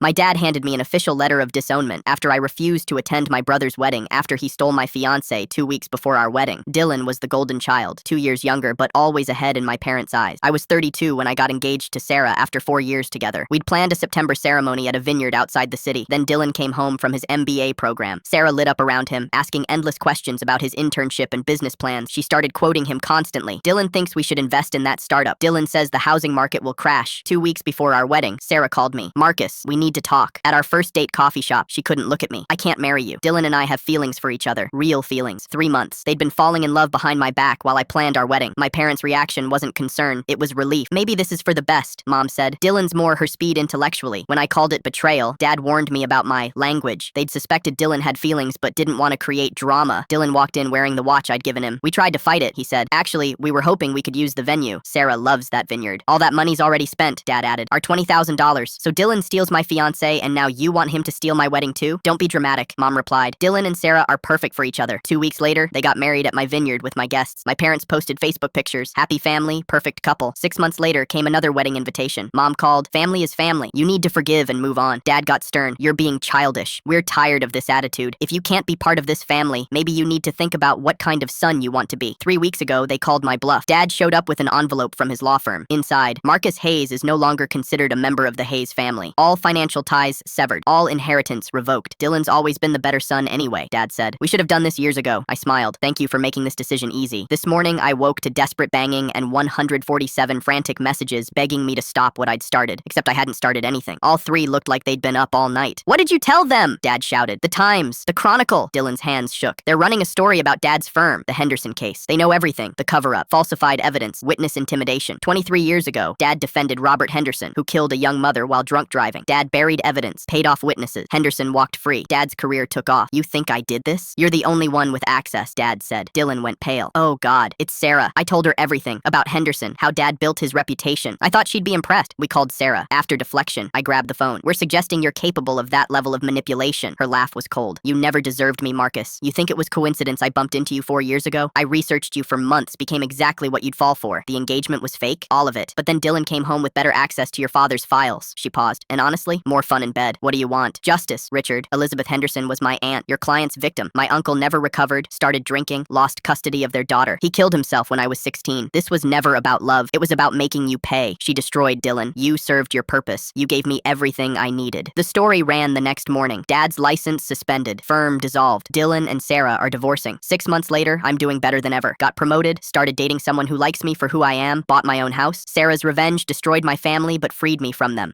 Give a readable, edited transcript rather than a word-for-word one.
My dad handed me an official letter of disownment after I refused to attend my brother's wedding after he stole my fiancée 2 weeks before our wedding. Dylan was the golden child, 2 years younger but always ahead in my parents' eyes. I was 32 when I got engaged to Sarah after 4 years together. We'd planned a September ceremony at a vineyard outside the city. Then Dylan came home from his MBA program. Sarah lit up around him, asking endless questions about his internship and business plans. She started quoting him constantly. Dylan thinks we should invest in that startup. Dylan says the housing market will crash. 2 weeks before our wedding, Sarah called me. Marcus, we need to talk. At our first date coffee shop, she couldn't look at me. I can't marry you. Dylan and I have feelings for each other. Real feelings. 3 months. They'd been falling in love behind my back while I planned our wedding. My parents' reaction wasn't concern. It was relief. Maybe this is for the best, Mom said. Dylan's more her speed intellectually. When I called it betrayal, Dad warned me about my language. They'd suspected Dylan had feelings but didn't want to create drama. Dylan walked in wearing the watch I'd given him. We tried to fight it, he said. Actually, we were hoping we could use the venue. Sarah loves that vineyard. All that money's already spent, Dad added. Our $20,000. So Dylan steals my fiancé and now you want him to steal my wedding too? Don't be dramatic, Mom replied. Dylan and Sarah are perfect for each other. 2 weeks later, they got married at my vineyard with my guests. My parents posted Facebook pictures. Happy family, perfect couple. 6 months later came another wedding invitation. Mom called. Family is family. You need to forgive and move on. Dad got stern. You're being childish. We're tired of this attitude. If you can't be part of this family, maybe you need to think about what kind of son you want to be. 3 weeks ago, they called my bluff. Dad showed up with an envelope from his law firm. Inside, Marcus Hayes is no longer considered a member of the Hayes family. All financial ties severed. All inheritance revoked. Dylan's always been the better son anyway, Dad said. We should have done this years ago. I smiled. Thank you for making this decision easy. This morning, I woke to desperate banging and 147 frantic messages begging me to stop what I'd started, except I hadn't started anything. All 3 looked like they'd been up all night. What did you tell them? Dad shouted. The Times. The Chronicle. Dylan's hands shook. They're running a story about Dad's firm, the Henderson case. They know everything. The cover-up, falsified evidence, witness intimidation. 23 years ago, Dad defended Robert Henderson, who killed a young mother while drunk driving. Dad buried evidence, paid off witnesses. Henderson walked free. Dad's career took off. You think I did this? You're the only one with access, Dad said. Dylan went pale. Oh God, it's Sarah. I told her everything about Henderson, how Dad built his reputation. I thought she'd be impressed. We called Sarah. After deflection, I grabbed the phone. We're suggesting you're capable of that level of manipulation. Her laugh was cold. You never deserved me, Marcus. You think it was coincidence I bumped into you 4 years ago? I researched you for months, became exactly what you'd fall for. The engagement was fake, all of it. But then Dylan came home with better access to your father's files. She paused. And honestly, more fun in bed. What do you want? Justice, Richard. Elizabeth Henderson was my aunt, your client's victim. My uncle never recovered, started drinking, lost custody of their daughter. He killed himself when I was 16. This was never about love. It was about making you pay. She destroyed Dylan. You served your purpose. You gave me everything I needed. The story ran the next morning. Dad's license suspended. Firm dissolved. Dylan and Sarah are divorcing. 6 months later, I'm doing better than ever. Got promoted, started dating someone who likes me for who I am, bought my own house. Sarah's revenge destroyed my family but freed me from them.